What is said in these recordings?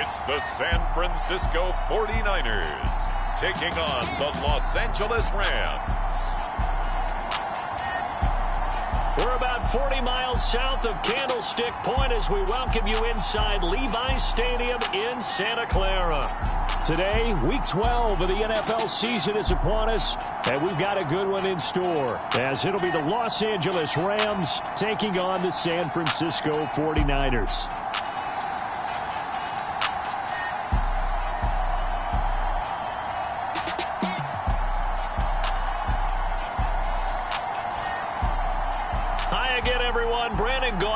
It's the San Francisco 49ers taking on the Los Angeles Rams. We're about 40 miles south of Candlestick Point as we welcome you inside Levi's Stadium in Santa Clara. Today, Week 12 of the NFL season is upon us, and we've got a good one in store, as it'll be the Los Angeles Rams taking on the San Francisco 49ers.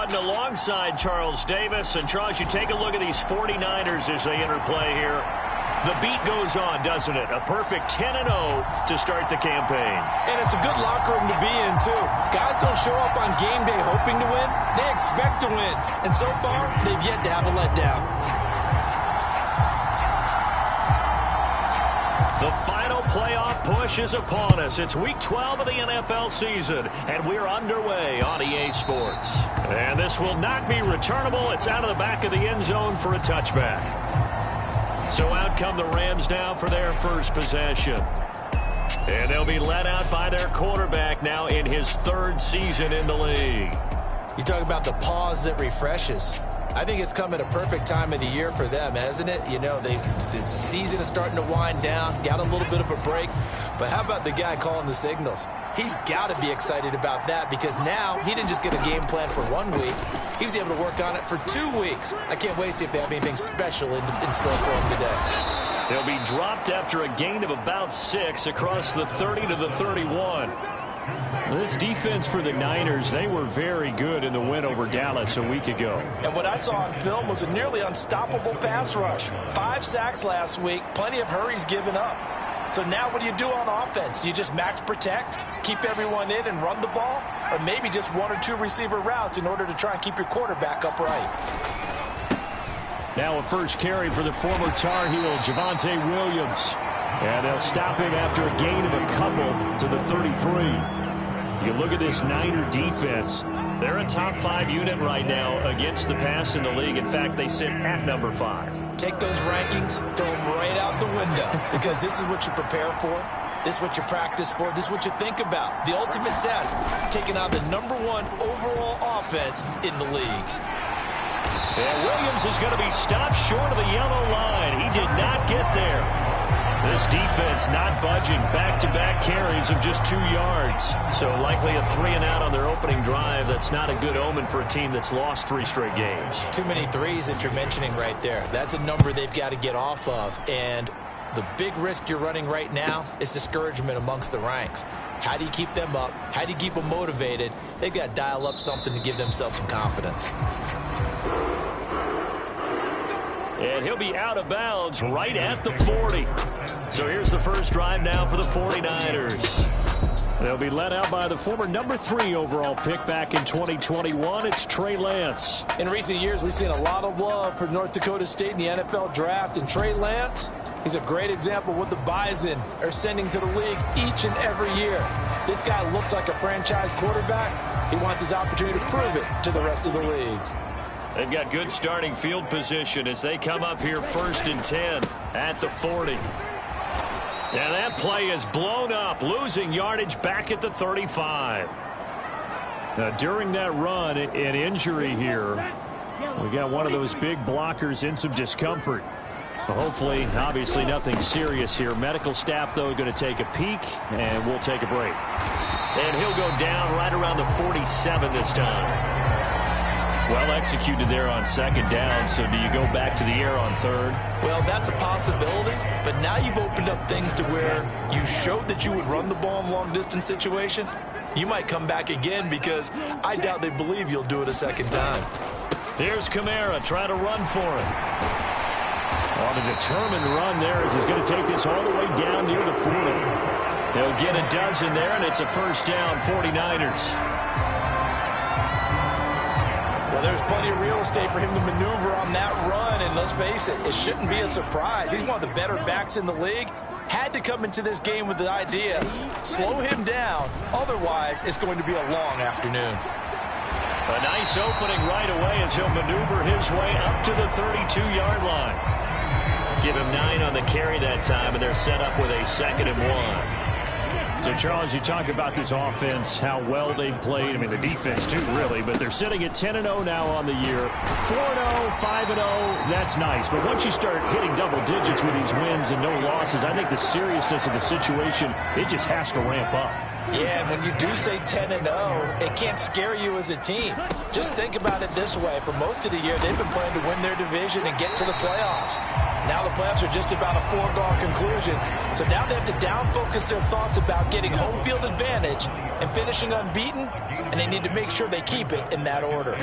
Alongside Charles Davis. And Charles, you take a look at these 49ers as they enter play here. The beat goes on, doesn't it? A perfect 10-0 to start the campaign. And it's a good locker room to be in, too. Guys don't show up on game day hoping to win. They expect to win. And so far, they've yet to have a letdown. The final playoff push is upon us. It's Week 12 of the NFL season, and we're underway on EA Sports. And this will not be returnable. It's out of the back of the end zone for a touchback. So out come the Rams now for their first possession. And they'll be led out by their quarterback now in his third season in the league. You talk about the pause that refreshes. I think it's come at a perfect time of the year for them, hasn't it? You know, the season is starting to wind down, got a little bit of a break. But how about the guy calling the signals? He's got to be excited about that because now he didn't just get a game plan for 1 week. He was able to work on it for 2 weeks. I can't wait to see if they have anything special in store for him today. They'll be dropped after a gain of about 6 across the 30 to the 31. This defense for the Niners, they were very good in the win over Dallas a week ago. And what I saw on film was a nearly unstoppable pass rush. 5 sacks last week, plenty of hurries given up. So now what do you do on offense? You just max protect, keep everyone in and run the ball? Or maybe just 1 or 2 receiver routes in order to try and keep your quarterback upright? Now a first carry for the former Tar Heel, Javonte Williams. And they'll stop him after a gain of a couple to the 33. You look at this Niner defense. They're a top 5 unit right now against the pass in the league. In fact, they sit at number 5. Take those rankings, throw them right out the window because this is what you prepare for. This is what you practice for. This is what you think about. The ultimate test, taking on the #1 overall offense in the league. And Williams is going to be stopped short of the yellow line. He did not get there. This defense not budging. Back-to-back carries of just 2 yards. So likely a 3-and-out on their opening drive. That's not a good omen for a team that's lost 3 straight games. Too many threes that you're mentioning right there. That's a number they've got to get off of. And the big risk you're running right now is discouragement amongst the ranks. How do you keep them up? How do you keep them motivated? They've got to dial up something to give themselves some confidence. And he'll be out of bounds right at the 40. So here's the first drive now for the 49ers. They'll be led out by the former #3 overall pick back in 2021. It's Trey Lance. In recent years, we've seen a lot of love for North Dakota State in the NFL draft. And Trey Lance, he's a great example of what the Bison are sending to the league each and every year. This guy looks like a franchise quarterback. He wants his opportunity to prove it to the rest of the league. They've got good starting field position as they come up here 1st and 10 at the 40. And that play is blown up, losing yardage back at the 35. Now, during that run, an injury here. We got one of those big blockers in some discomfort. Well, hopefully, obviously, nothing serious here. Medical staff, though, going to take a peek, and we'll take a break. And he'll go down right around the 47 this time. Well executed there on 2nd down, so do you go back to the air on 3rd? Well, that's a possibility, but now you've opened up things to where you showed that you would run the ball in long-distance situation. You might come back again because I doubt they believe you'll do it a 2nd time. Here's Kamara trying to run for it. On a determined run there as he's going to take this all the way down near the 40. They'll get a dozen there, and it's a first down, 49ers. Well, there's plenty of real estate for him to maneuver on that run, and let's face it, it shouldn't be a surprise. He's one of the better backs in the league. Had to come into this game with the idea, slow him down, otherwise it's going to be a long afternoon. A nice opening right away as he'll maneuver his way up to the 32-yard line. Give him 9 on the carry that time, and they're set up with a 2nd and 1. So, Charles, you talk about this offense, how well they've played. I mean, the defense, too, really. But they're sitting at 10-0 now on the year. 4-0, 5-0, that's nice. But once you start hitting double digits with these wins and no losses, I think the seriousness of the situation, it just has to ramp up. Yeah, and when you do say 10-0, it can't scare you as a team. Just think about it this way. For most of the year, they've been playing to win their division and get to the playoffs. Now the playoffs are just about a foregone conclusion. So now they have to down-focus their thoughts about getting home field advantage and finishing unbeaten, and they need to make sure they keep it in that order.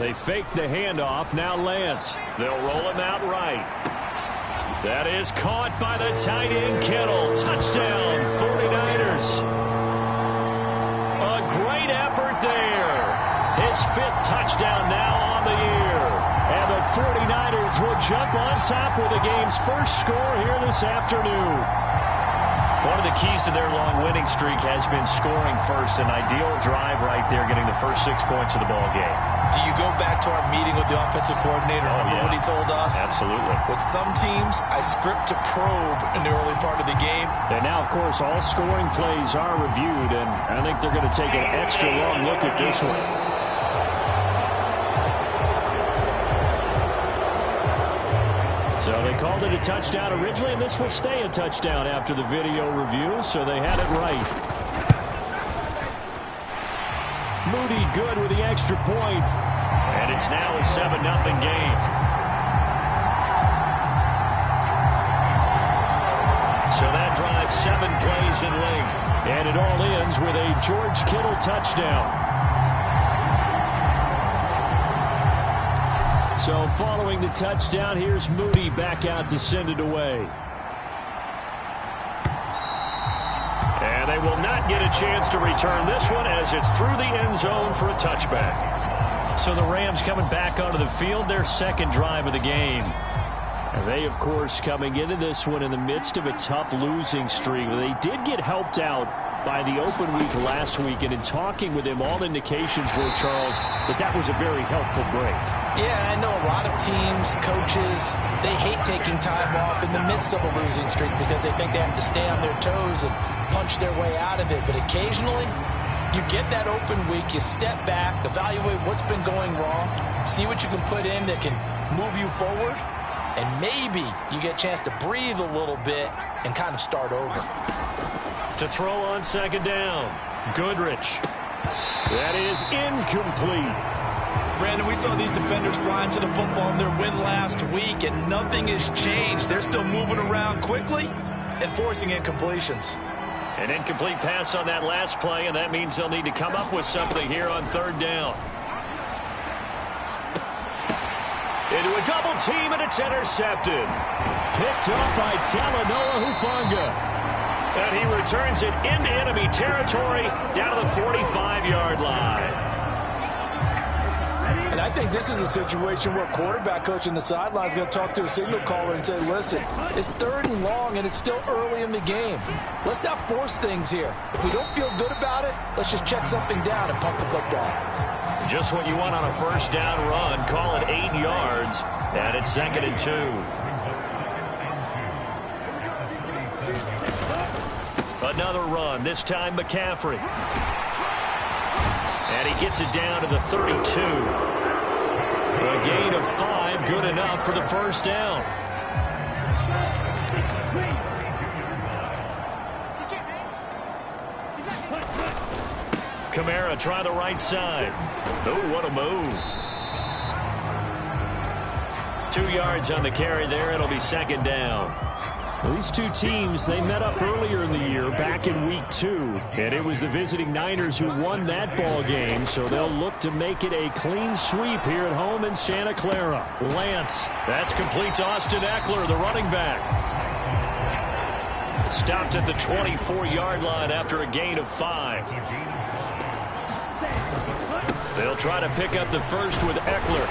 They fake the handoff. Now Lance. They'll roll him out right. That is caught by the tight end, Kittle. Touchdown, 49ers. A great effort there. His 5th touchdown now on the year. And the 49ers will jump on top with the game's first score here this afternoon. One of the keys to their long winning streak has been scoring first. An ideal drive right there, getting the first 6 points of the ball game. Do you go back to our meeting with the offensive coordinator? Remember what he told us? Absolutely. With some teams, I script to probe in the early part of the game. And now, of course, all scoring plays are reviewed, and I think they're going to take an extra long look at this one. So they called it a touchdown originally, and this will stay a touchdown after the video review, so they had it right. Moody good with the extra point. And it's now a 7-0 game. So that drives 7 plays in length. And it all ends with a George Kittle touchdown. So following the touchdown, here's Moody back out to send it away. And they will not get a chance to return this one as it's through the end zone for a touchback. So the Rams coming back onto the field, their 2nd drive of the game. And they, of course, coming into this one in the midst of a tough losing streak. They did get helped out by the open week last week, and in talking with him, all indications were, Charles, that was a very helpful break. Yeah, I know a lot of teams, coaches, they hate taking time off in the midst of a losing streak because they think they have to stay on their toes and punch their way out of it. But occasionally, you get that open week, you step back, evaluate what's been going wrong, see what you can put in that can move you forward, and maybe you get a chance to breathe a little bit and kind of start over. To throw on 2nd down, Goodrich. That is incomplete. Brandon, we saw these defenders flying to the football in their win last week, and nothing has changed. They're still moving around quickly and forcing incompletions. An incomplete pass on that last play, and that means they'll need to come up with something here on 3rd down. Into a double team, and it's intercepted. Picked off by Talanoa Hufanga. And he returns it into enemy territory down to the 45-yard line. And I think this is a situation where quarterback coach on the sideline is going to talk to a signal caller and say, listen, it's 3rd and long, and it's still early in the game. Let's not force things here. If we don't feel good about it, let's just check something down and punt the football. Just what you want on a 1st down run. Call it 8 yards, and it's 2nd and 2. Another run, this time McCaffrey. And he gets it down to the 32. A gain of 5, good enough for the 1st down. Kamara try the right side. Oh, what a move. 2 yards on the carry there. It'll be 2nd down. Well, these two teams, they met up earlier in the year, back in week 2. And it was the visiting Niners who won that ball game, so they'll look to make it a clean sweep here at home in Santa Clara. Lance. That's complete to Austin Eckler, the running back. Stopped at the 24-yard line after a gain of 5. They'll try to pick up the first with Eckler.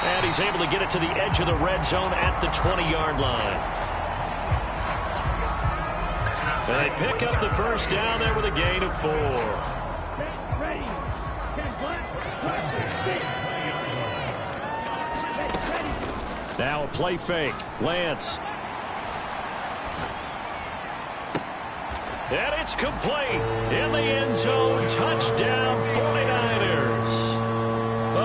And he's able to get it to the edge of the red zone at the 20-yard line. They pick up the 1st down there with a gain of 4. Now a play fake. Lance. And it's complete. In the end zone. Touchdown 49ers.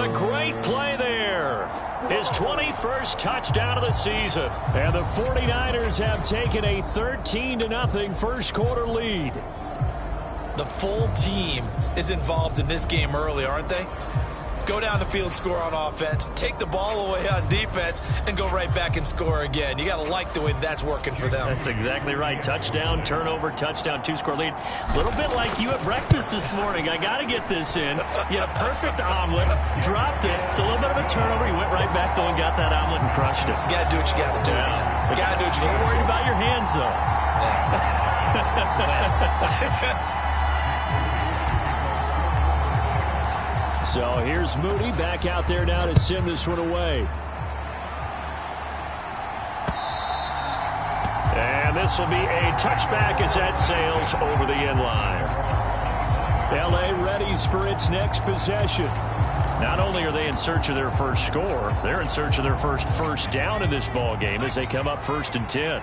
A great play there. His 21st touchdown of the season. And the 49ers have taken a 13-0 first quarter lead. The full team is involved in this game early, aren't they? Go down the field, score on offense, take the ball away on defense, and go right back and score again. You got to like the way that's working for them. That's exactly right. Touchdown, turnover, touchdown, two-score lead. A little bit like you at breakfast this morning. I got to get this in. You had a perfect omelet, dropped it. It's a little bit of a turnover. You went right back, though, and got that omelet and crushed it. You got to do what you got to do. Yeah. You got to do what you got to do. Don't worry about your hands, though. Yeah. So here's Moody back out there now to send this one away. And this will be a touchback as that sails over the end line. L.A. readies for its next possession. Not only are they in search of their first score, they're in search of their first down in this ball game as they come up 1st and 10.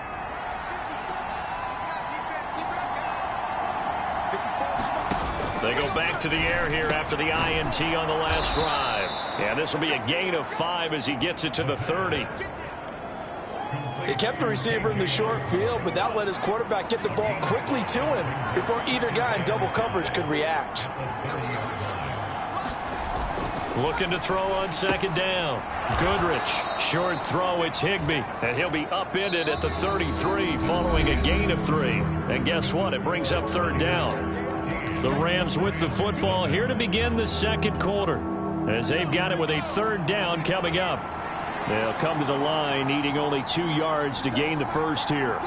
They go back to the air here after the INT on the last drive. Yeah, this will be a gain of 5 as he gets it to the 30. He kept the receiver in the short field, but that let his quarterback get the ball quickly to him before either guy in double coverage could react. Looking to throw on 2nd down. Goodrich, short throw, it's Higbee. And he'll be upended at the 33 following a gain of 3. And guess what? It brings up 3rd down. The Rams with the football here to begin the second quarter as they've got it with a 3rd down coming up. They'll come to the line needing only 2 yards to gain the first here.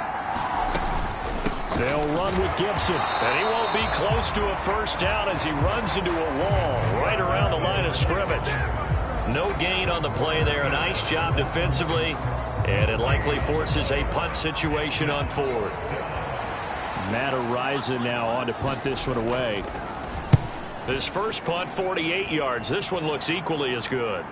They'll run with Gibson, and he won't be close to a first down as he runs into a wall right around the line of scrimmage. No gain on the play there. A nice job defensively, and it likely forces a punt situation on 4th. Matt Ariza now on to punt this one away. His first punt, 48 yards. This one looks equally as good.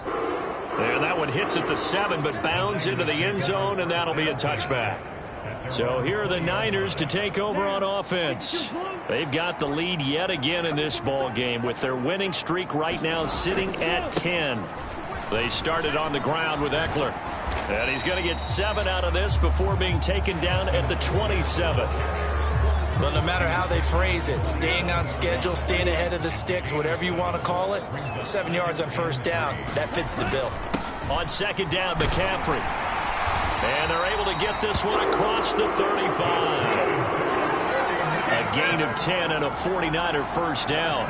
And that one hits at the 7, but bounds into the end zone, and that'll be a touchback. So here are the Niners to take over on offense. They've got the lead yet again in this ball game with their winning streak right now sitting at 10. They started on the ground with Eckler. And he's going to get 7 out of this before being taken down at the 27. Well, no matter how they phrase it, staying on schedule, staying ahead of the sticks, whatever you want to call it, 7 yards on 1st down, that fits the bill. On 2nd down, McCaffrey. And they're able to get this one across the 35. A gain of 10 and a 49er first down.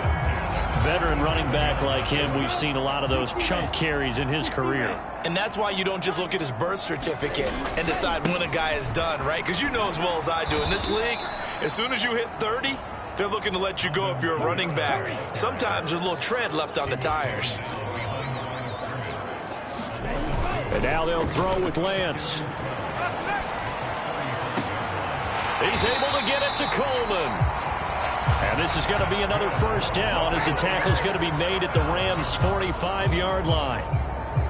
Veteran running back like him, we've seen a lot of those chunk carries in his career. And that's why you don't just look at his birth certificate and decide when a guy is done, right? Because you know as well as I do, in this league, as soon as you hit 30, they're looking to let you go if you're a running back. Sometimes there's a little tread left on the tires. And now they'll throw with Lance. He's able to get it to Coleman. And this is going to be another first down as the tackle is going to be made at the Rams' 45-yard line.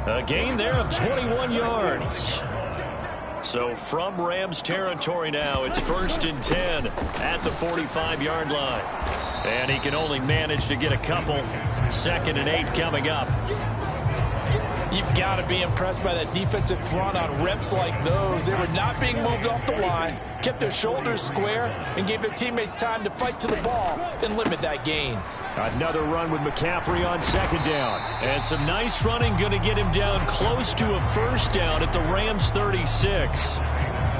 A gain there of 21 yards. So from Rams territory now, it's 1st and 10 at the 45-yard line. And he can only manage to get a couple. 2nd and 8 coming up. You've got to be impressed by that defensive front on reps like those. They were not being moved off the line, kept their shoulders square, and gave their teammates time to fight to the ball and limit that gain. Another run with McCaffrey on 2nd down. And some nice running going to get him down close to a first down at the Rams' 36.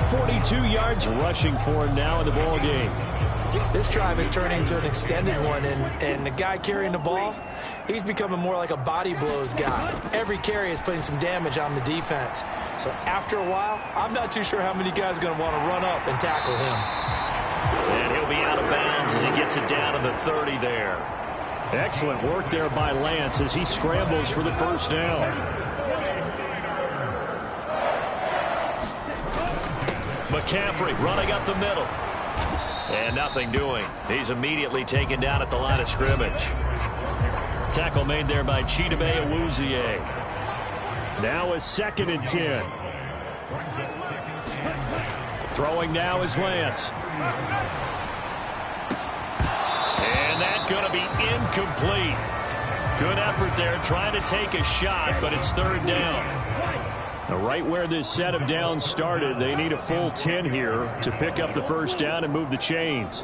42 yards rushing for him now in the ball game. This drive is turning into an extended one, and the guy carrying the ball, he's becoming more like a body blows guy. Every carry is putting some damage on the defense. So after a while, I'm not too sure how many guys are going to want to run up and tackle him. And he'll be out of bounds as he gets it down to the 30 there. Excellent work there by Lance as he scrambles for the first down. McCaffrey running up the middle. And nothing doing. He's immediately taken down at the line of scrimmage. Tackle made there by Chidobe Awuzie. Now a 2nd and 10. Throwing now is Lance. And that's going to be incomplete. Good effort there trying to take a shot, but it's 3rd down. Now, right where this set of downs started, they need a full 10 here to pick up the 1st down and move the chains.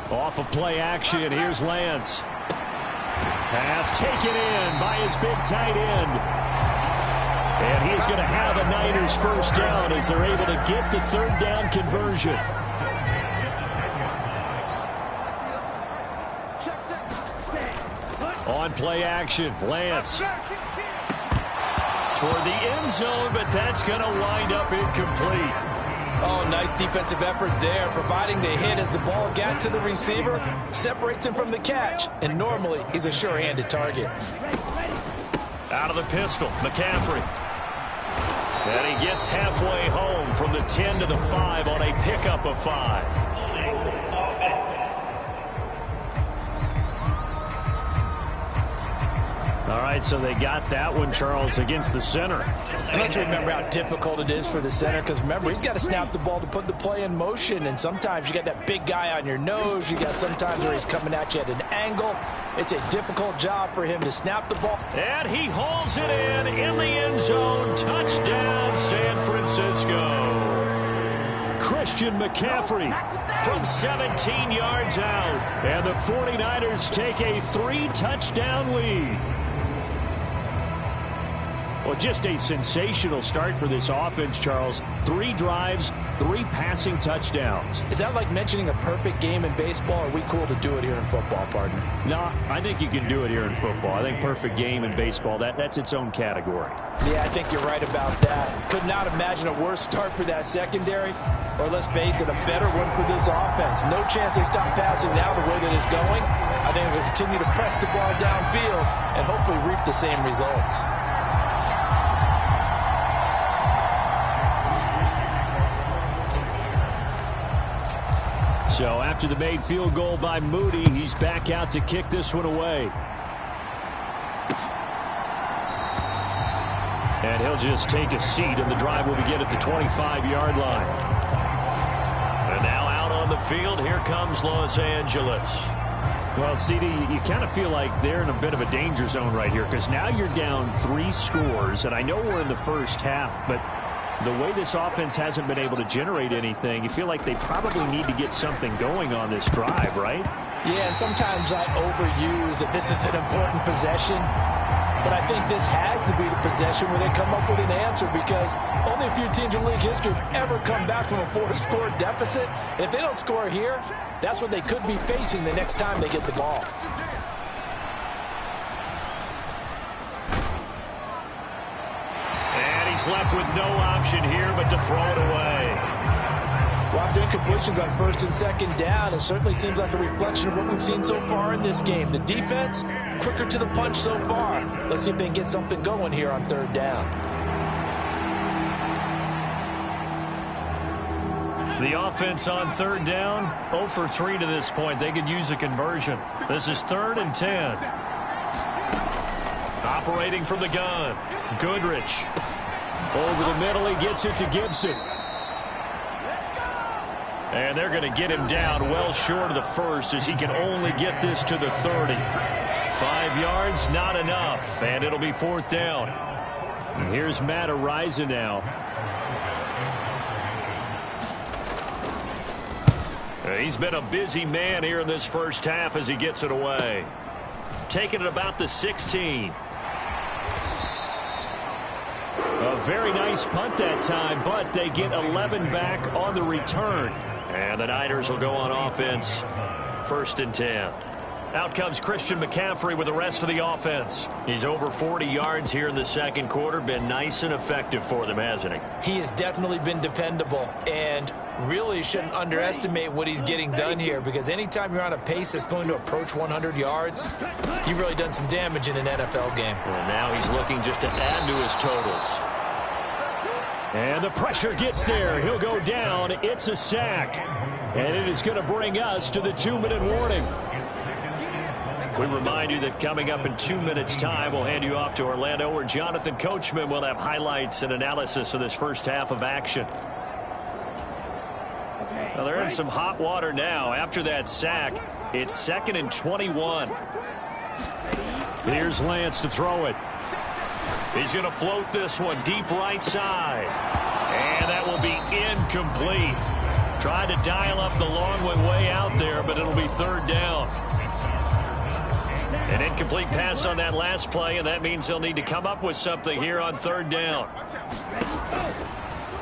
Off of play action, here's Lance. Pass taken in by his big tight end. And he's going to have a Niners 1st down as they're able to get the 3rd down conversion. On play action, Lance. Toward the end zone, but that's going to wind up incomplete. Oh, nice defensive effort there, providing the hit as the ball got to the receiver, separates him from the catch, and normally he's a sure-handed target. Out of the pistol, McCaffrey. And he gets halfway home from the 10 to the 5 on a pickup of 5. All right, so they got that one, Charles, against the center. And let's remember how difficult it is for the center, because remember, he's got to snap the ball to put the play in motion, and sometimes you got that big guy on your nose. You got sometimes where he's coming at you at an angle. It's a difficult job for him to snap the ball. And he hauls it in the end zone. Touchdown, San Francisco. Christian McCaffrey From 17 yards out. And the 49ers take a 3-touchdown lead. Well, just a sensational start for this offense, Charles. 3 drives, 3 passing touchdowns. Is that like mentioning a perfect game in baseball, or are we cool to do it here in football, partner? No, I think you can do it here in football. I think perfect game in baseball, that's its own category. Yeah, I think you're right about that. Could not imagine a worse start for that secondary, or let's face it, a better one for this offense. No chance they stop passing now the way that it's going. I think they'll continue to press the ball downfield and hopefully reap the same results. So after the made field goal by Moody, he's back out to kick this one away. And he'll just take a seat, and the drive will begin at the 25-yard line. And now out on the field, here comes Los Angeles. Well, CD, you kind of feel like they're in a bit of a danger zone right here, because now you're down 3 scores, and I know we're in the first half, but the way this offense hasn't been able to generate anything, you feel like they probably need to get something going on this drive, right? Yeah, and sometimes I overuse that this is an important possession, but I think this has to be the possession where they come up with an answer, because only a few teams in league history have ever come back from a 4-score deficit. And if they don't score here, that's what they could be facing the next time they get the ball. He's left with no option here but to throw it away. Well, after incompletions on 1st and 2nd down, it certainly seems like a reflection of what we've seen so far in this game. The defense, quicker to the punch so far. Let's see if they can get something going here on 3rd down. The offense on 3rd down, 0 for 3 to this point. They could use a conversion. This is 3rd and 10. Operating from the gun, Goodrich. Over the middle, he gets it to Gibson. And they're going to get him down well short of the 1st as he can only get this to the 30. 5 yards, not enough, and it'll be 4th down. And here's Matt Araiza now. He's been a busy man here in this first half as he gets it away. Taking it about the 16. A very nice punt that time, but they get 11 back on the return. And the Niners will go on offense. 1st and 10. Out comes Christian McCaffrey with the rest of the offense. He's over 40 yards here in the 2nd quarter. Been nice and effective for them, hasn't he? He has definitely been dependable, and really shouldn't underestimate what he's getting done here, because anytime you're on a pace that's going to approach 100 yards, you've really done some damage in an NFL game. Well, now he's looking just to add to his totals. And the pressure gets there. He'll go down. It's a sack. And it is going to bring us to the 2-minute warning. We remind you that coming up in 2 minutes' time, we'll hand you off to Orlando, where Jonathan Coachman will have highlights and analysis of this first half of action. Well, they're in some hot water now. After that sack, it's 2nd and 21. Here's Lance to throw it. He's going to float this one deep right side. And that will be incomplete. Tried to dial up the long one way out there, but it'll be 3rd down. An incomplete pass on that last play, and that means they'll need to come up with something here on 3rd down.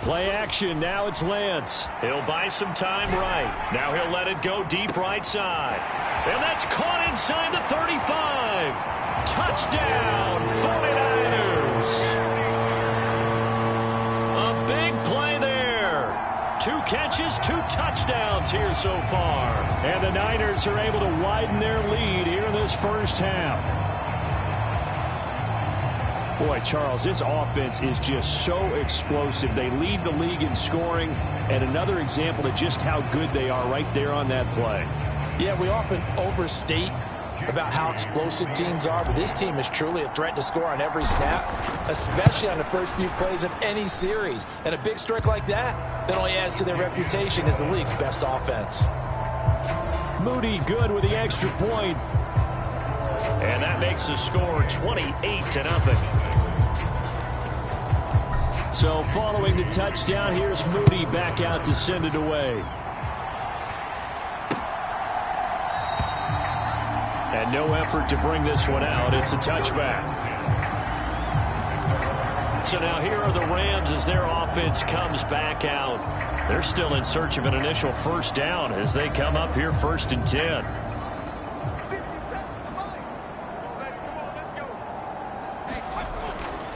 Play action. Now it's Lance. He'll buy some time right. Now he'll let it go deep right side. And that's caught inside the 35. Touchdown, 49ers. A big play there. 2 catches, 2 touchdowns here so far. And the Niners are able to widen their lead here in this first half. Boy, Charles, this offense is just so explosive. They lead the league in scoring, and another example of just how good they are right there on that play. Yeah, we often overstate about how explosive teams are, but this team is truly a threat to score on every snap, especially on the first few plays of any series. And a big strike like that only adds to their reputation as the league's best offense. Moody good with the extra point. And that makes the score 28-0. So following the touchdown, here's Moody back out to send it away. And no effort to bring this one out. It's a touchback. So now here are the Rams as their offense comes back out. They're still in search of an initial first down as they come up here 1st and 10.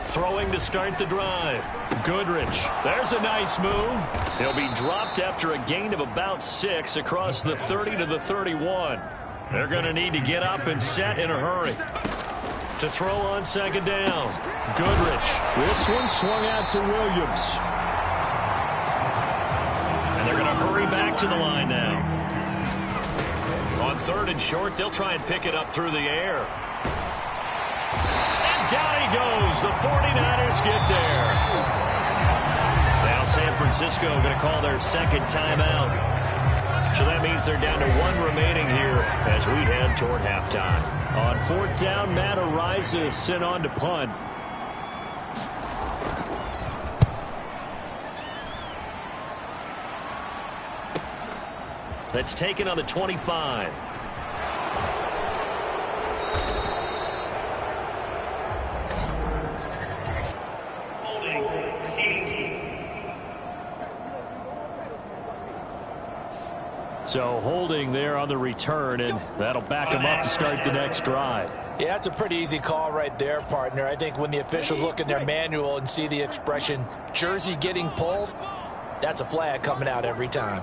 Throwing to start the drive. Goodrich. There's a nice move. He'll be dropped after a gain of about 6 across the 30 to the 31. They're going to need to get up and set in a hurry. To throw on 2nd down. Goodrich. This one swung out to Williams. And they're going to hurry back to the line now. On 3rd and short, they'll try and pick it up through the air. And down he goes. The 49ers get there. Now San Francisco going to call their 2nd timeout. So that means they're down to 1 remaining here as we head toward halftime. On 4th down, Matt Ariza sent on to punt. That's taken on the 25. So holding there on the return, and that'll back them up to start the next drive. Yeah, that's a pretty easy call right there, partner. I think when the officials look in their manual and see the expression jersey getting pulled, that's a flag coming out every time.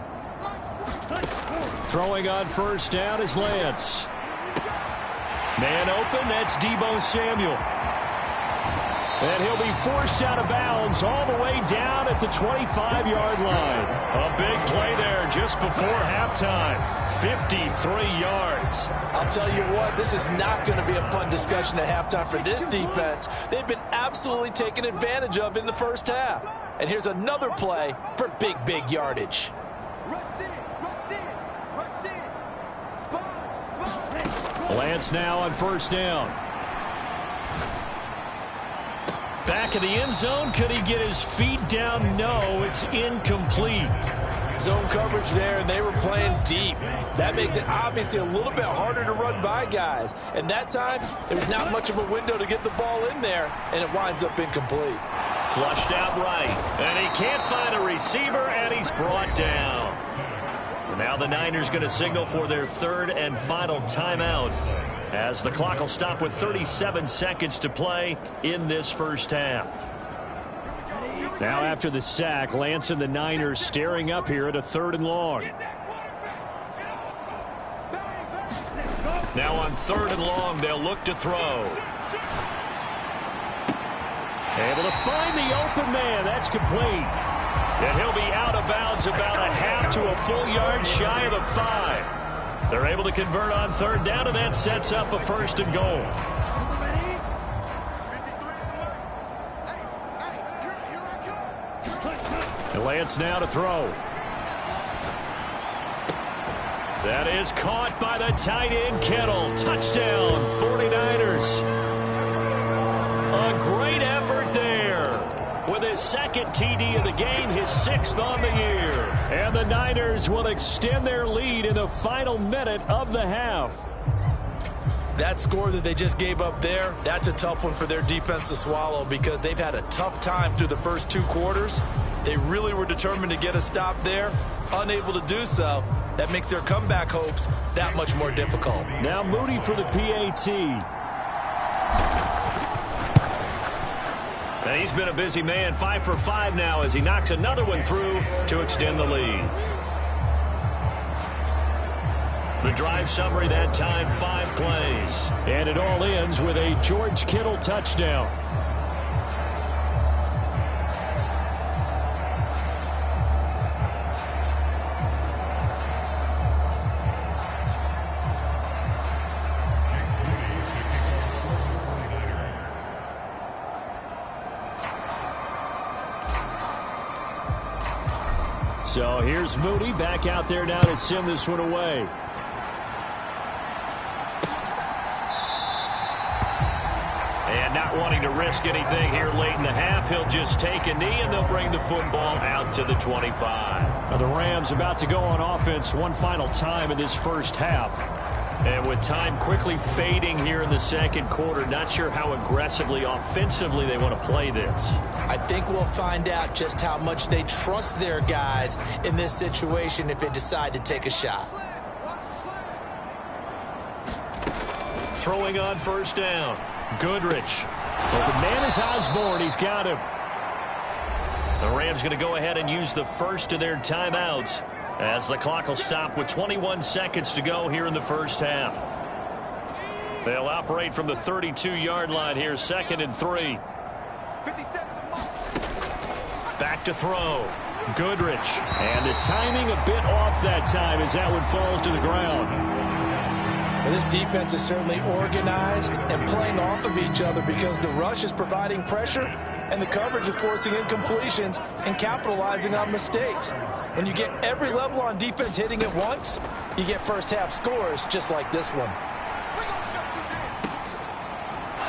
Throwing on 1st down is Lance. Man open, that's Deebo Samuel. And he'll be forced out of bounds all the way down at the 25-yard line. A big play there just before halftime. 53 yards. I'll tell you what, this is not going to be a fun discussion at halftime for this defense. They've been absolutely taken advantage of in the first half. And here's another play for big, big yardage. Lance now on 1st down. Back of the end zone. Could he get his feet down? No, it's incomplete. Zone coverage there, and they were playing deep. That makes it obviously a little bit harder to run by guys. And that time, there's not much of a window to get the ball in there, and it winds up incomplete. Flushed out right. And he can't find a receiver, and he's brought down. Now the Niners going to signal for their 3rd and final timeout, as the clock will stop with 37 seconds to play in this first half. Now after the sack, Lance and the Niners staring up here at a 3rd and long. Now on 3rd and long, they'll look to throw. Able to find the open man. That's complete. And he'll be out of bounds about a half to a full yard shy of the 5. They're able to convert on third down, and that sets up a first and goal. And Lance now to throw. That is caught by the tight end, Kittle. Touchdown, 49ers. A great effort there. With his second TD of the game, his 6th on the year. And the Niners will extend their lead in the final minute of the half. That score that they just gave up there, that's a tough one for their defense to swallow because they've had a tough time through the first 2 quarters. They really were determined to get a stop there, unable to do so. That makes their comeback hopes that much more difficult. Now Moody for the PAT. And he's been a busy man, 5 for 5 now as he knocks another one through to extend the lead. The drive summary that time, 5 plays. And it all ends with a George Kittle touchdown. So here's Moody back out there now to send this one away. And not wanting to risk anything here late in the half, he'll just take a knee and they'll bring the football out to the 25. Now the Rams about to go on offense one final time in this first half. And with time quickly fading here in the second quarter, not sure how aggressively, offensively they want to play this. I think we'll find out just how much they trust their guys in this situation if they decide to take a shot. Throwing on first down, Goodrich. Well, the man is Osborne. He's got him. The Rams going to go ahead and use the first of their timeouts as the clock will stop with 21 seconds to go here in the first half. They'll operate from the 32-yard line here, 2nd and 3. Back to throw. Goodrich. And the timing a bit off that time as that one falls to the ground. Well, this defense is certainly organized and playing off of each other because the rush is providing pressure and the coverage is forcing incompletions and capitalizing on mistakes. When you get every level on defense hitting at once, you get first half scores just like this one.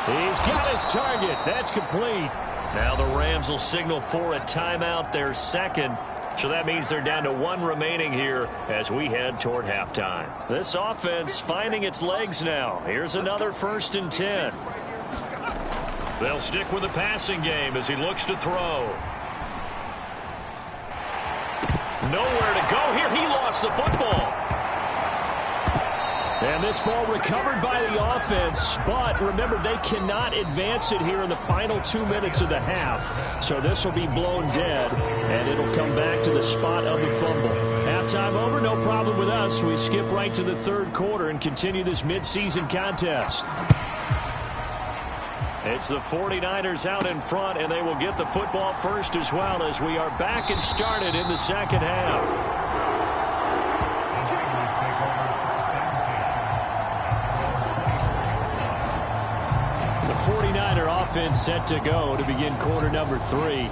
He's got his target. That's complete. Now the Rams will signal for a timeout, their second. So that means they're down to 1 remaining here as we head toward halftime. This offense finding its legs now. Here's another 1st and 10. They'll stick with the passing game as he looks to throw. Nowhere to go here. He lost the football. And this ball recovered by the offense, but remember, they cannot advance it here in the final 2 minutes of the half. So this will be blown dead, and it'll come back to the spot of the fumble. Halftime over, no problem with us. We skip right to the 3rd quarter and continue this midseason contest. It's the 49ers out in front, and they will get the football first as well as we are back and started in the second half. The 49er offense set to go to begin quarter number 3.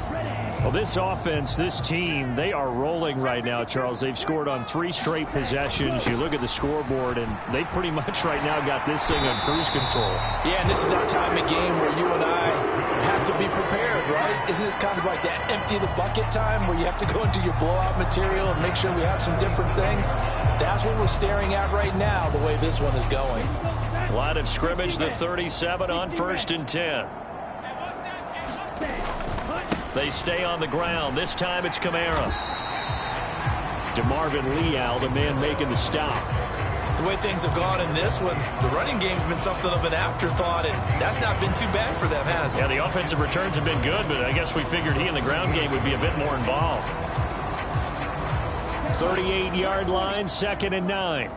Well, this offense, this team, they are rolling right now, Charles. They've scored on 3 straight possessions. You look at the scoreboard, and they pretty much right now got this thing on cruise control. Yeah, and this is that time of game where you and I have to be prepared, right? Isn't this kind of like that empty the bucket time where you have to go into your blowout material and make sure we have some different things? That's what we're staring at right now, the way this one is going. Line of scrimmage, the 37 on 1st and 10. They stay on the ground. This time it's Kamara. DeMarvin Leal, the man making the stop. The way things have gone in this one, the running game's been something of an afterthought, and that's not been too bad for them, has it? Yeah, the offensive returns have been good, but I guess we figured he in the ground game would be a bit more involved. 38-yard line, 2nd and 9.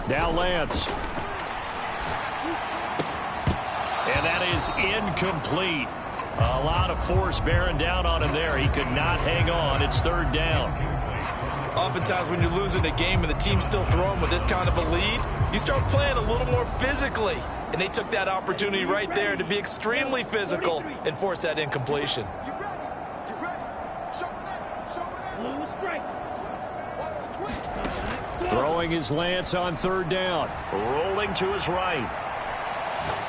Now Lance. And that is incomplete. A lot of force bearing down on him there. He could not hang on. It's third down. Oftentimes when you're losing a game and the team's still throwing with this kind of a lead, you start playing a little more physically. And they took that opportunity right there to be extremely physical and force that incompletion. Throwing his Lance on third down. Rolling to his right.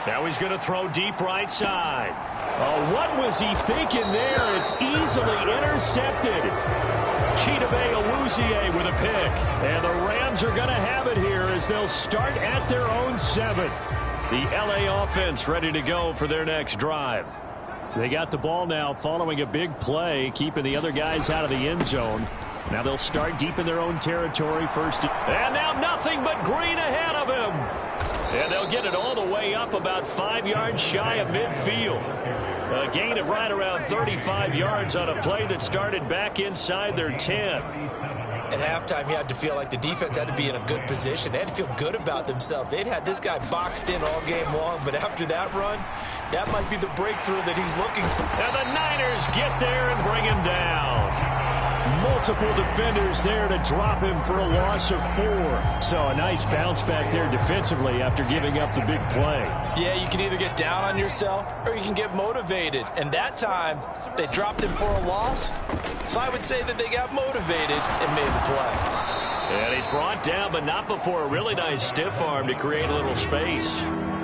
Now he's going to throw deep right side. Oh, what was he thinking there? It's easily intercepted. Chidobe Awuzie with a pick. And the Rams are going to have it here as they'll start at their own 7. The LA offense ready to go for their next drive. They got the ball now following a big play, keeping the other guys out of the end zone. Now they'll start deep in their own territory first. And now nothing but green ahead of him. And they'll get it all the way up about 5 yards shy of midfield. A gain of right around 35 yards on a play that started back inside their 10. At halftime, you had to feel like the defense had to be in a good position. They had to feel good about themselves. They'd had this guy boxed in all game long, but after that run, that might be the breakthrough that he's looking for. And the Niners get there and bring him down. Multiple defenders there to drop him for a loss of 4. So a nice bounce back there defensively after giving up the big play. Yeah, you can either get down on yourself or you can get motivated. And that time, they dropped him for a loss. So I would say that they got motivated and made the play. And he's brought down, but not before a really nice stiff arm to create a little space.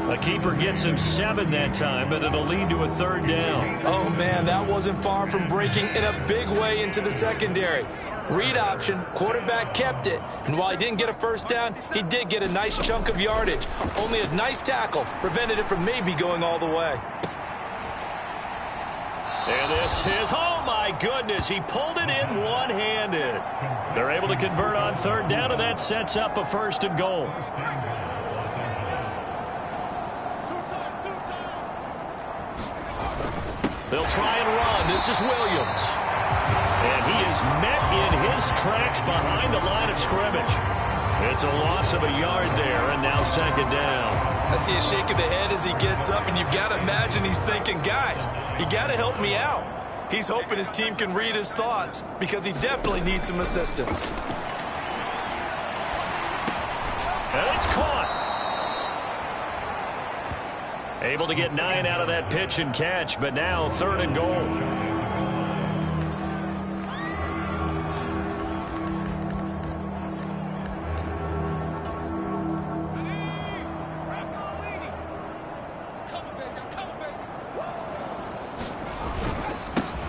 A keeper gets him 7 that time, but it'll lead to a third down. Oh, man, that wasn't far from breaking in a big way into the secondary. Read option, quarterback kept it, and while he didn't get a first down, he did get a nice chunk of yardage. Only a nice tackle prevented it from maybe going all the way. And this is, oh my goodness, he pulled it in one-handed. They're able to convert on third down, and that sets up a 1st and goal. They'll try and run. This is Williams. And he is met in his tracks behind the line of scrimmage. It's a loss of a yard there, and now 2nd down. I see a shake of the head as he gets up, and you've got to imagine he's thinking, guys, you got to help me out. He's hoping his team can read his thoughts because he definitely needs some assistance. And it's caught. Able to get 9 out of that pitch and catch, but now 3rd and goal.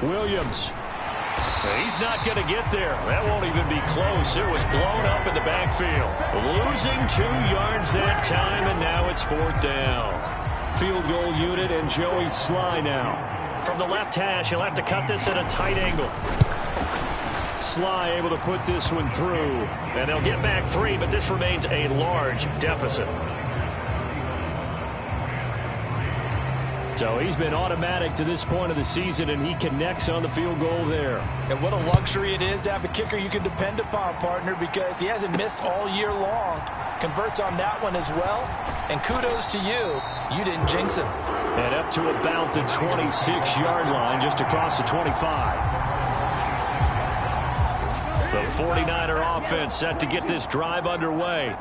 Williams. He's not going to get there. That won't even be close. It was blown up in the backfield. Losing 2 yards that time, and now it's 4th down. Field goal unit and Joey Sly now. From the left hash, he'll have to cut this at a tight angle. Sly able to put this one through. And they'll get back 3, but this remains a large deficit. So he's been automatic to this point of the season, and he connects on the field goal there. And what a luxury it is to have a kicker you can depend upon, partner, because he hasn't missed all year long. Converts on that one as well. And kudos to you. You didn't jinx him. And up to about the 26-yard line, just across the 25. The 49er offense set to get this drive underway.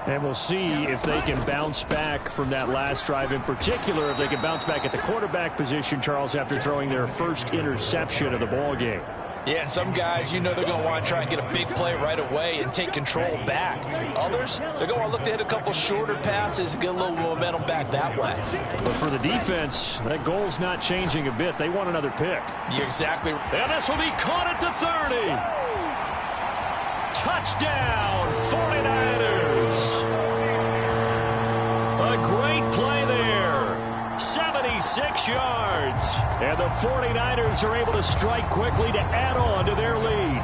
And we'll see if they can bounce back from that last drive, in particular if they can bounce back at the quarterback position, Charles, after throwing their first interception of the ball game. Yeah, and some guys, you know, they're going to want to try and get a big play right away and take control back. Others, they're going to want to look to hit a couple shorter passes and get a little momentum back that way. But for the defense, that goal's not changing a bit. They want another pick. You're exactly right. And this will be caught at the 30. Touchdown, 49ers. A great play there. 76 yards. And the 49ers are able to strike quickly to add on to their lead.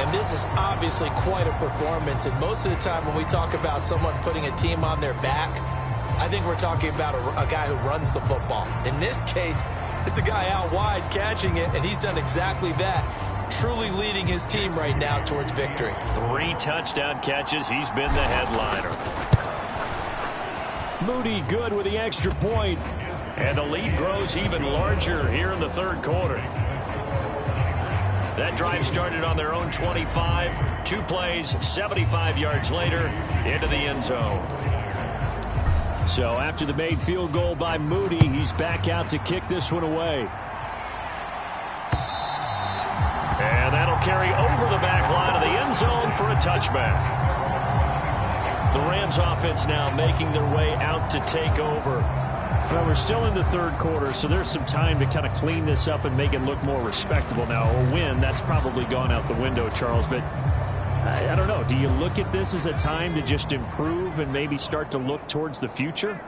And this is obviously quite a performance. And most of the time when we talk about someone putting a team on their back, I think we're talking about a guy who runs the football. In this case, it's a guy out wide catching it, and he's done exactly that. Truly leading his team right now towards victory. 3 touchdown catches. He's been the headliner. Moody good with the extra point. And the lead grows even larger here in the third quarter. That drive started on their own 25. 2 plays, 75 yards later, into the end zone. So after the made field goal by Moody, he's back out to kick this one away. And that'll carry over the back line of the end zone for a touchback. The Rams offense now making their way out to take over. Well, we're still in the third quarter, so there's some time to kind of clean this up and make it look more respectable. Now, a win, that's probably gone out the window, Charles, but I don't know. Do you look at this as a time to just improve and maybe start to look towards the future?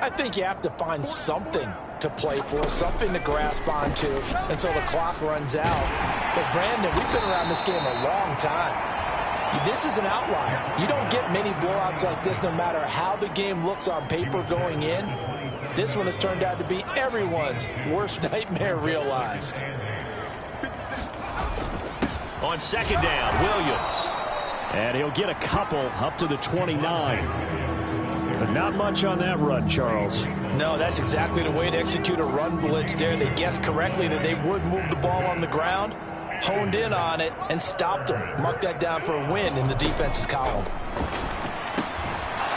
I think you have to find something to play for, something to grasp onto until the clock runs out. But, Brandon, we've been around this game a long time. This is an outlier. You don't get many blowouts like this no matter how the game looks on paper going in. This one has turned out to be everyone's worst nightmare realized. On second down, Williams. And he'll get a couple up to the 29. But not much on that run, Charles. No, that's exactly the way to execute a run blitz there. They guessed correctly that they would move the ball on the ground, honed in on it, and stopped them. Mark that down for a win in the defense's column.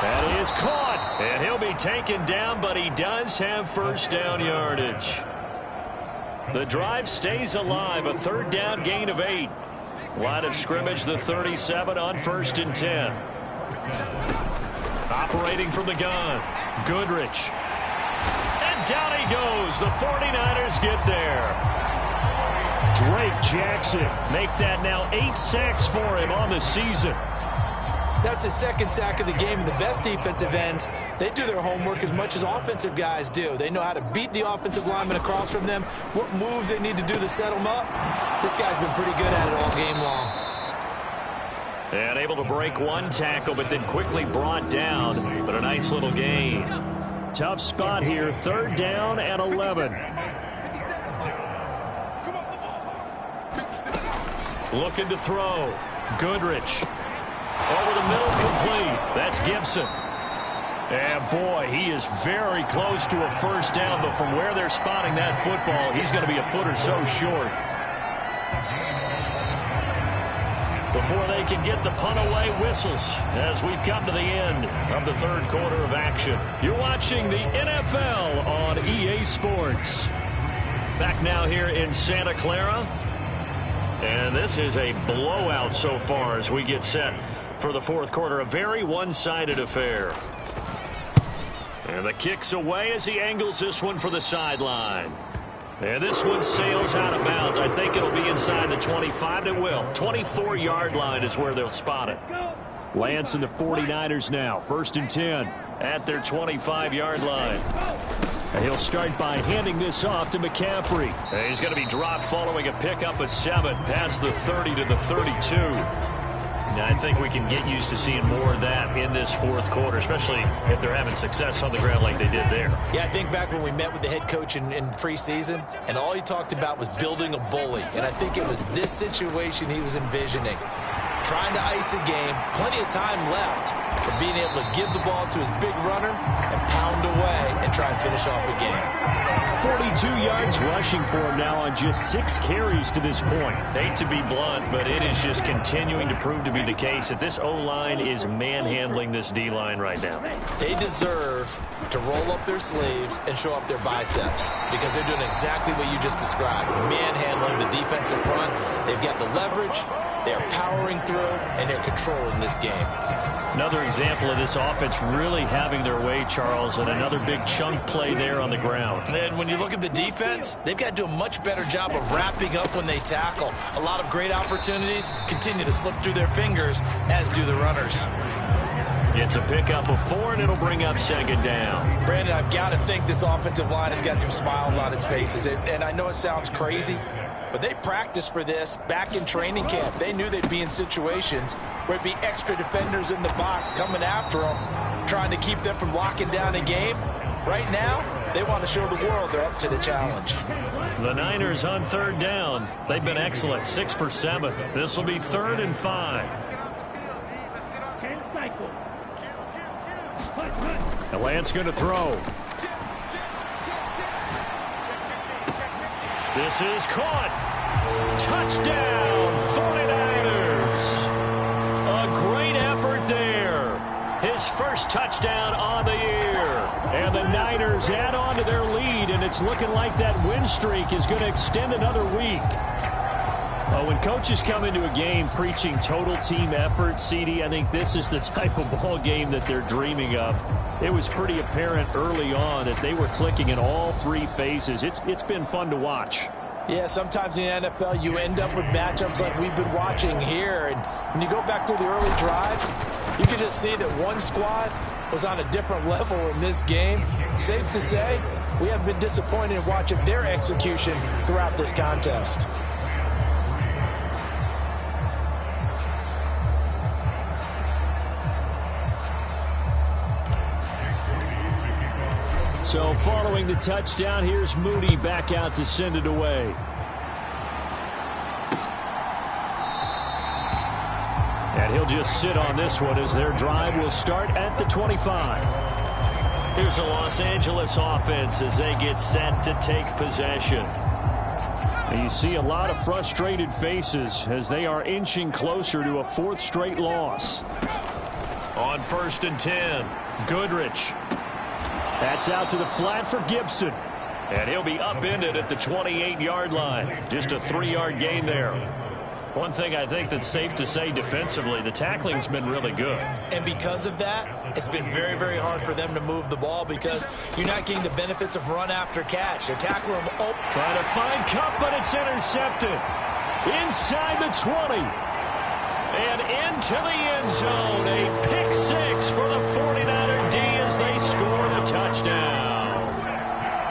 That is caught, and he'll be taken down, but he does have first down yardage. The drive stays alive, a third down gain of 8. Line of scrimmage, the 37 on 1st and 10. Operating from the gun, Goodrich. And down he goes. The 49ers get there. Drake Jackson make that now 8 sacks for him on the season. That's his second sack of the game. And the best defensive ends, they do their homework as much as offensive guys do. They know how to beat the offensive lineman across from them, what moves they need to do to set them up. This guy's been pretty good at it all game long. And able to break one tackle, but then quickly brought down. But a nice little gain. Tough spot here, third down and 11. Looking to throw. Goodrich. Over the middle, complete. That's Gibson. And boy, he is very close to a first down, but from where they're spotting that football, he's going to be a foot or so short. Before they can get the punt away, whistles as we've come to the end of the third quarter of action. You're watching the NFL on EA Sports. Back now here in Santa Clara. And this is a blowout so far as we get set for the fourth quarter. A very one-sided affair. And the kick's away as he angles this one for the sideline. And this one sails out of bounds. I think it'll be inside the 25. It will. 24-yard line is where they'll spot it. Lance and the 49ers now. 1st and 10. At their 25-yard line. And he'll start by handing this off to McCaffrey. And he's going to be dropped following a pickup of 7 past the 30 to the 32. Now, I think we can get used to seeing more of that in this fourth quarter, especially if they're having success on the ground like they did there. Yeah, I think back when we met with the head coach in preseason, and all he talked about was building a bully. And I think it was this situation he was envisioning. Trying to ice a game, plenty of time left, but being able to give the ball to his big runner and pound away and try and finish off a game. 42 yards rushing for him now on just 6 carries to this point. Hate to be blunt, but it is just continuing to prove to be the case that this O-line is manhandling this D-line right now. They deserve to roll up their sleeves and show up their biceps because they're doing exactly what you just described, manhandling the defensive front. They've got the leverage, they're powering through, and they're controlling this game. Another example of this offense really having their way, Charles, and another big chunk play there on the ground. And then when you look at the defense, they've got to do a much better job of wrapping up when they tackle. A lot of great opportunities continue to slip through their fingers, as do the runners. It's a pickup of 4, and it'll bring up second down. Brandon, I've got to think this offensive line has got some smiles on its faces. And I know it sounds crazy, but they practiced for this back in training camp. They knew they'd be in situations where it'd be extra defenders in the box coming after them, trying to keep them from locking down a game. Right now, they want to show the world they're up to the challenge. The Niners on third down. They've been excellent, 6 for 7. This will be 3rd and 5. And Lance going to throw. This is caught. Touchdown, 49ers. A great effort there. His first touchdown on the year. And the Niners add on to their lead, and it's looking like that win streak is going to extend another week. When coaches come into a game preaching total team effort, CD, I think this is the type of ball game that they're dreaming of. It was pretty apparent early on that they were clicking in all three phases. It's been fun to watch. Yeah, sometimes in the NFL you end up with matchups like we've been watching here. And when you go back through the early drives, you can just see that one squad was on a different level in this game. Safe to say, we have been disappointed in watching their execution throughout this contest. So following the touchdown, here's Moody back out to send it away. And he'll just sit on this one as their drive will start at the 25. Here's the Los Angeles offense as they get set to take possession. And you see a lot of frustrated faces as they are inching closer to a fourth straight loss. On 1st and 10, Goodrich. That's out to the flat for Gibson. And he'll be upended at the 28-yard line. Just a 3-yard gain there. One thing I think that's safe to say defensively, the tackling's been really good. And because of that, it's been very, very hard for them to move the ball because you're not getting the benefits of run after catch. They're tackling them. Oh. Trying to find Cup, but it's intercepted. Inside the 20. And into the end zone. A pick six for the 49er D as they score the touchdown.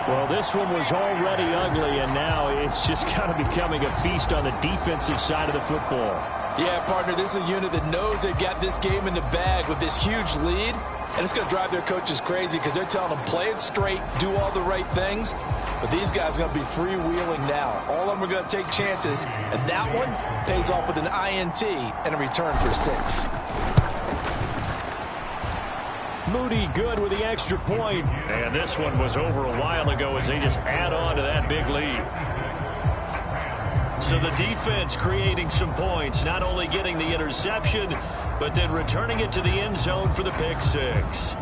Well, this one was already ugly, and now it's just kind of becoming a feast on the defensive side of the football. Yeah, partner, this is a unit that knows they've got this game in the bag with this huge lead, and it's going to drive their coaches crazy because they're telling them play it straight, do all the right things. But these guys are going to be freewheeling now. All of them are going to take chances, and that one pays off with an INT and a return for 6. Moody good with the extra point. And this one was over a while ago as they just add on to that big lead. So the defense creating some points, not only getting the interception, but then returning it to the end zone for the pick six.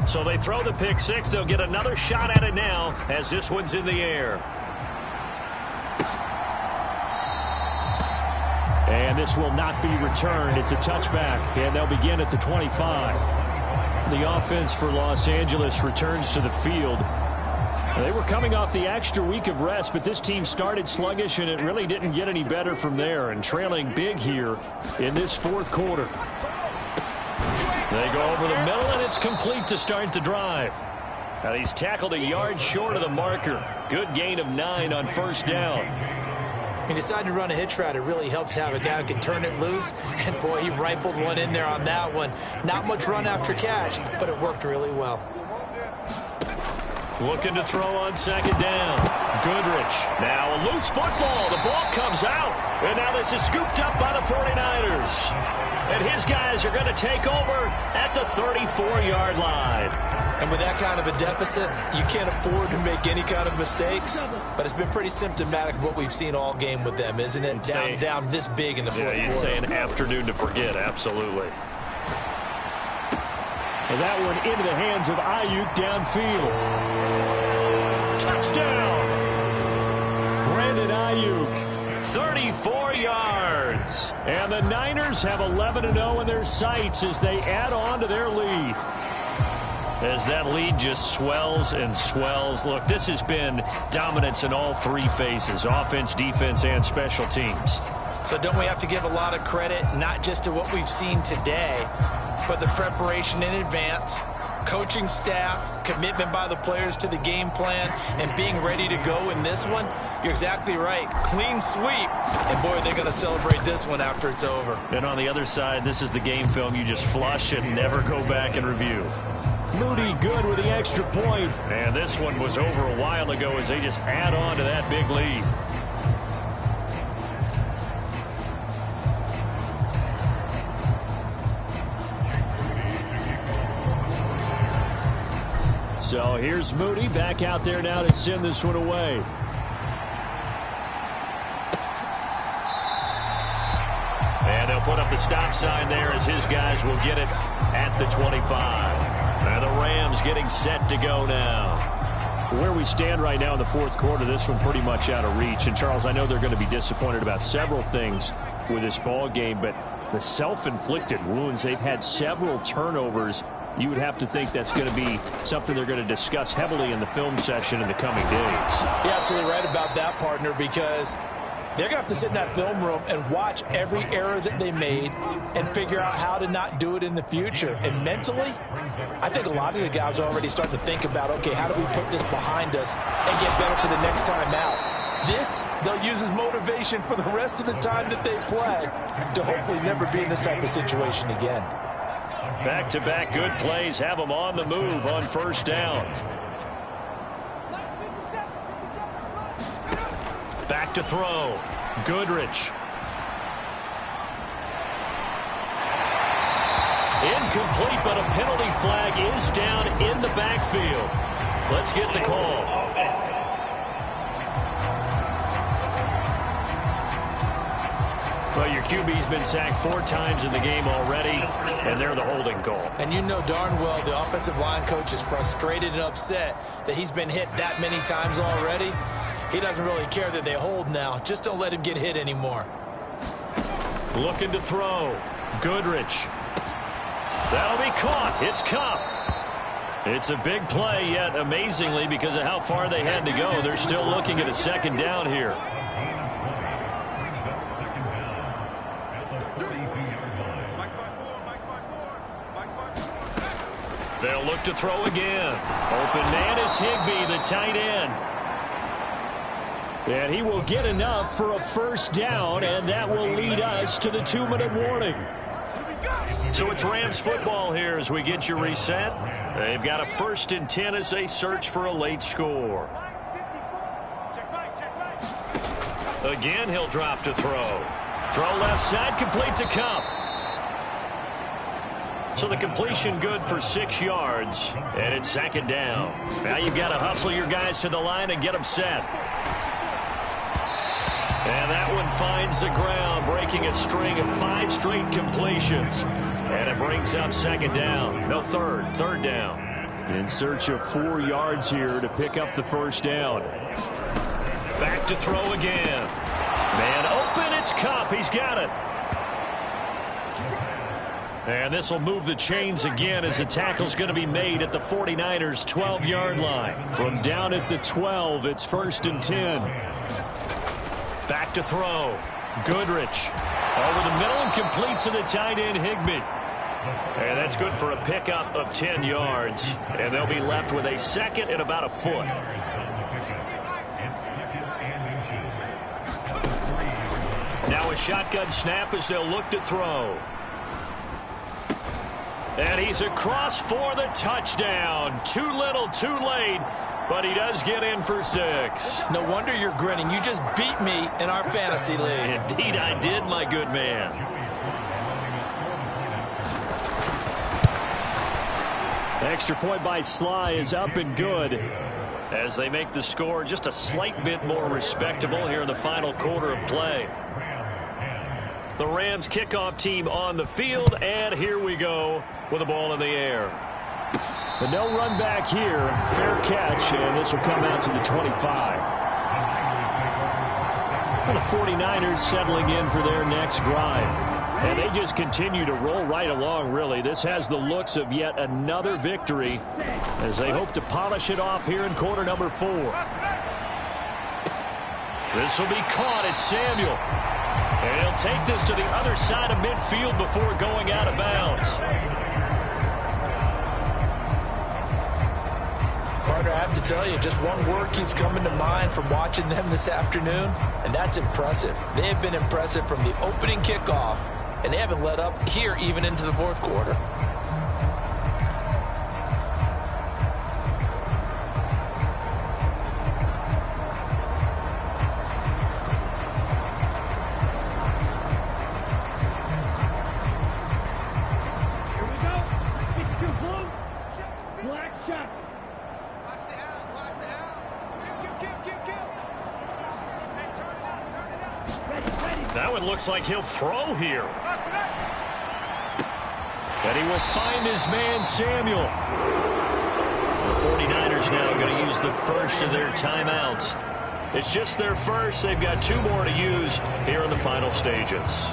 So they throw the pick six. They'll get another shot at it now as this one's in the air. And this will not be returned. It's a touchback, and they'll begin at the 25. The offense for Los Angeles returns to the field. They were coming off the extra week of rest, but this team started sluggish, and it really didn't get any better from there, and trailing big here in this fourth quarter. They go over the middle, and it's complete to start the drive. Now he's tackled a yard short of the marker. Good gain of 9 on first down. He decided to run a hitch route. It really helped to have a guy who can turn it loose. And, boy, he rifled one in there on that one. Not much run after catch, but it worked really well. Looking to throw on second down. Goodrich. Now a loose football. The ball comes out. And now this is scooped up by the 49ers. And his guys are going to take over at the 34-yard line. And with that kind of a deficit, you can't afford to make any kind of mistakes. But it's been pretty symptomatic of what we've seen all game with them, isn't it? Down this big in the fourth quarter. Yeah, you'd say an afternoon to forget. Absolutely. And that one into the hands of Ayuk downfield. Touchdown! Brandon Ayuk. 34 yards. And the Niners have 11-0 in their sights as they add on to their lead. As that lead just swells and swells. Look, this has been dominance in all three phases, offense, defense, and special teams. So don't we have to give a lot of credit, not just to what we've seen today, but the preparation in advance, coaching staff, commitment by the players to the game plan, and being ready to go in this one? You're exactly right. Clean sweep. And, boy, they're going to celebrate this one after it's over. And on the other side, this is the game film you just flush and never go back and review. Moody good with the extra point. And this one was over a while ago as they just add on to that big lead. So here's Moody back out there now to send this one away. And they'll put up the stop sign there as his guys will get it at the 25. And the Rams getting set to go now. Where we stand right now in the fourth quarter, this one pretty much out of reach. And, Charles, I know they're going to be disappointed about several things with this ball game, but the self-inflicted wounds, they've had several turnovers. You would have to think that's going to be something they're going to discuss heavily in the film session in the coming days. You're absolutely right about that, partner, because they're going to have to sit in that film room and watch every error that they made and figure out how to not do it in the future. And mentally, I think a lot of the guys are already starting to think about, okay, how do we put this behind us and get better for the next time out? This, they'll use as motivation for the rest of the time that they play to hopefully never be in this type of situation again. Back-to-back good plays have them on the move on first down. Back to throw. Goodrich. Incomplete, but a penalty flag is down in the backfield. Let's get the call. Well, your QB's been sacked 4 times in the game already, and they're the holding call. And you know darn well the offensive line coach is frustrated and upset that he's been hit that many times already. He doesn't really care that they hold now. Just don't let him get hit anymore. Looking to throw. Goodrich. That'll be caught. It's Cup. It's a big play, yet amazingly, because of how far they had to go, they're still looking at a second down here. They'll look to throw again. Open man is Higbee, the tight end. And he will get enough for a first down, and that will lead us to the 2-minute warning. So it's Rams football here as we get you reset. They've got a 1st and 10 as they search for a late score. Again, he'll drop to throw. Throw left side, complete to Cup. So the completion good for 6 yards, and it's 2nd down. Now you've got to hustle your guys to the line and get them set. And that one finds the ground, breaking a string of 5 straight completions. And it brings up 2nd down. No, third down. In search of 4 yards here to pick up the first down. Back to throw again. Man open, it's Cup. He's got it. And this will move the chains again as the tackle's going to be made at the 49ers' 12-yard line. From down at the 12, it's 1st and 10. Back to throw. Goodrich. Over the middle and complete to the tight end, Higbee. And that's good for a pickup of 10 yards. And they'll be left with a 2nd and about a foot. Now a shotgun snap as they'll look to throw. And he's across for the touchdown. Too little, too late. But he does get in for 6. No wonder you're grinning. You just beat me in our fantasy league. Indeed I did, my good man. Extra point by Sly is up and good, as they make the score just a slight bit more respectable here in the final quarter of play. The Rams kickoff team on the field, and here we go with the ball in the air. But no run back here. Fair catch, and this will come out to the 25. And the 49ers settling in for their next drive. And they just continue to roll right along, really. This has the looks of yet another victory as they hope to polish it off here in quarter number 4. This will be caught. It's Samuel. And he'll take this to the other side of midfield before going out of bounds. Partner, I have to tell you, just one word keeps coming to mind from watching them this afternoon, and that's impressive. They have been impressive from the opening kickoff, and they haven't let up here even into the fourth quarter. That one looks like he'll throw here. And he will find his man, Samuel. The 49ers now going to use the first of their timeouts. It's just their first. They've got 2 more to use here in the final stages.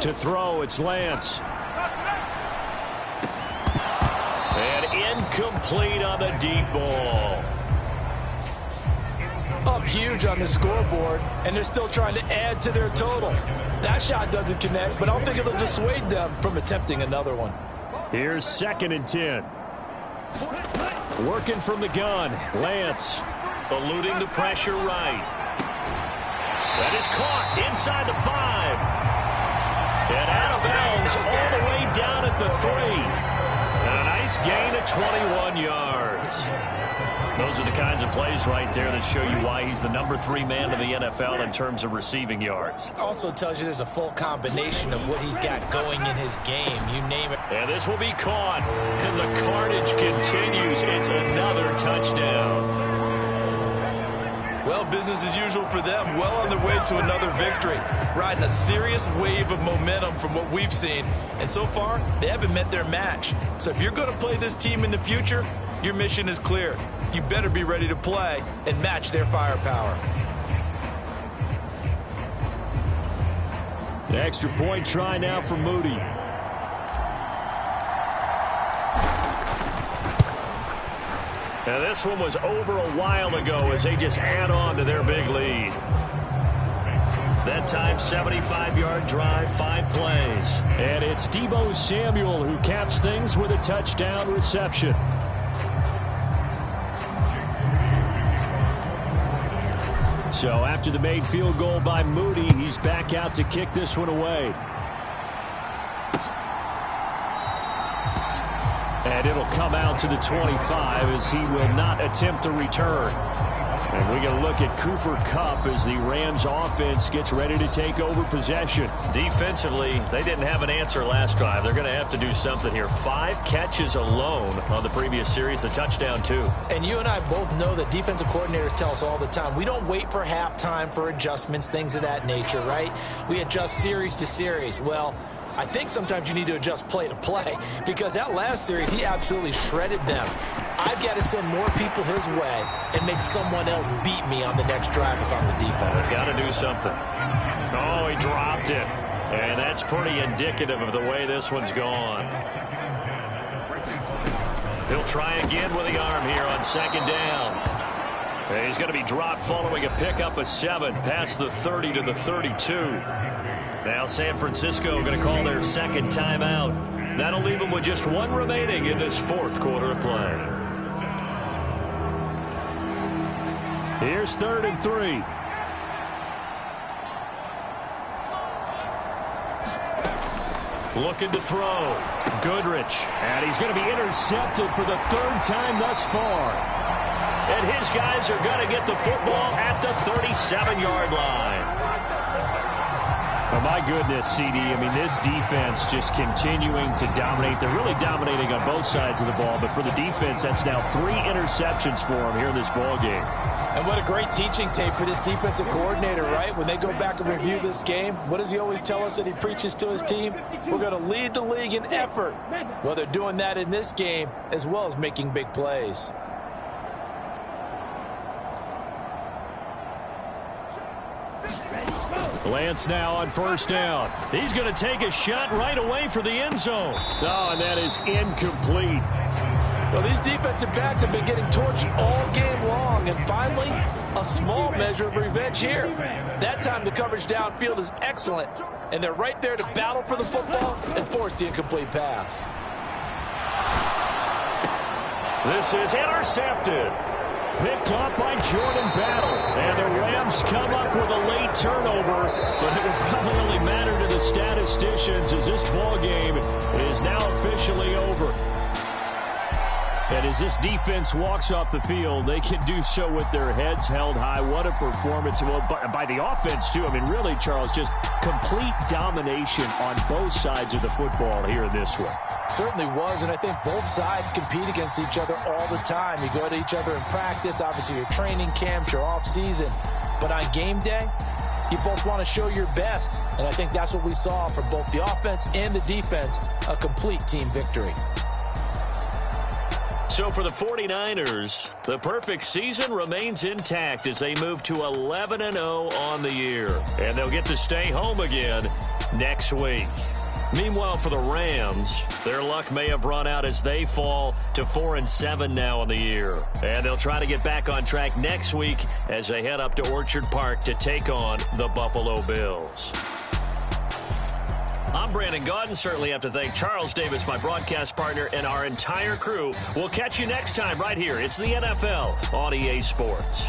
To throw, it's Lance. And incomplete on the deep ball. Up huge on the scoreboard, and they're still trying to add to their total. That shot doesn't connect, but I don't think it'll dissuade them from attempting another one. Here's 2nd and 10. Working from the gun, Lance. Eluding the pressure right. That is caught inside the 5. And out of bounds all the way down at the 3. And a nice gain of 21 yards. Those are the kinds of plays right there that show you why he's the number 3 man in the NFL in terms of receiving yards. Also tells you there's a full combination of what he's got going in his game. You name it. And this will be caught. And the carnage continues. It's another touchdown. Well, business as usual for them. Well on their way to another victory. Riding a serious wave of momentum from what we've seen. And so far, they haven't met their match. So if you're going to play this team in the future, your mission is clear. You better be ready to play and match their firepower. The extra point try now for Moody. Now this one was over a while ago as they just add on to their big lead. That time, 75-yard drive, 5 plays. And it's Deebo Samuel who caps things with a touchdown reception. So after the made field goal by Moody, he's back out to kick this one away. And it'll come out to the 25 as he will not attempt a return. And we're going to look at Cooper Kupp as the Rams offense gets ready to take over possession. Defensively, they didn't have an answer last drive. They're going to have to do something here. 5 catches alone on the previous series, a touchdown too. And you and I both know that defensive coordinators tell us all the time, we don't wait for halftime for adjustments, things of that nature, right? We adjust series to series. Well, I think sometimes you need to adjust play to play because that last series, he absolutely shredded them. I've got to send more people his way and make someone else beat me on the next drive if I'm the defense. Got to do something. Oh, he dropped it. And that's pretty indicative of the way this one's gone. He'll try again with the arm here on 2nd down. And he's going to be dropped following a pickup of 7 past the 30 to the 32. Now San Francisco going to call their 2nd timeout. That'll leave them with just 1 remaining in this 4th quarter of play. Here's 3rd and 3. Looking to throw. Goodrich. And he's going to be intercepted for the 3rd time thus far. And his guys are going to get the football at the 37-yard line. Oh, my goodness, CD. I mean, this defense just continuing to dominate. They're really dominating on both sides of the ball, but for the defense, that's now 3 interceptions for them here in this ball game. And what a great teaching tape for this defensive coordinator, right? When they go back and review this game, what does he always tell us that he preaches to his team? We're going to lead the league in effort. Well, they're doing that in this game as well as making big plays. Lance now on 1st down. He's going to take a shot right away for the end zone. Oh, and that is incomplete. Well, these defensive backs have been getting torched all game long, and finally, a small measure of revenge here. That time, the coverage downfield is excellent, and they're right there to battle for the football and force the incomplete pass. This is intercepted. Picked off by Jordan Battle. And the Rams come up with a late turnover, but it will probably only matter to the statisticians as this ball game is now officially over. And as this defense walks off the field, they can do so with their heads held high. What a performance. Well, by the offense, too. I mean, really, Charles, just complete domination on both sides of the football here in this one. Certainly was, and I think both sides compete against each other all the time. You go to each other in practice, obviously your training camps, your off-season. But on game day, you both want to show your best. And I think that's what we saw from both the offense and the defense, a complete team victory. So for the 49ers, the perfect season remains intact as they move to 11-0 on the year. And they'll get to stay home again next week. Meanwhile, for the Rams, their luck may have run out as they fall to 4-7 now on the year. And they'll try to get back on track next week as they head up to Orchard Park to take on the Buffalo Bills. I'm Brandon Gaudin. Certainly have to thank Charles Davis, my broadcast partner, and our entire crew. We'll catch you next time right here. It's the NFL on EA Sports.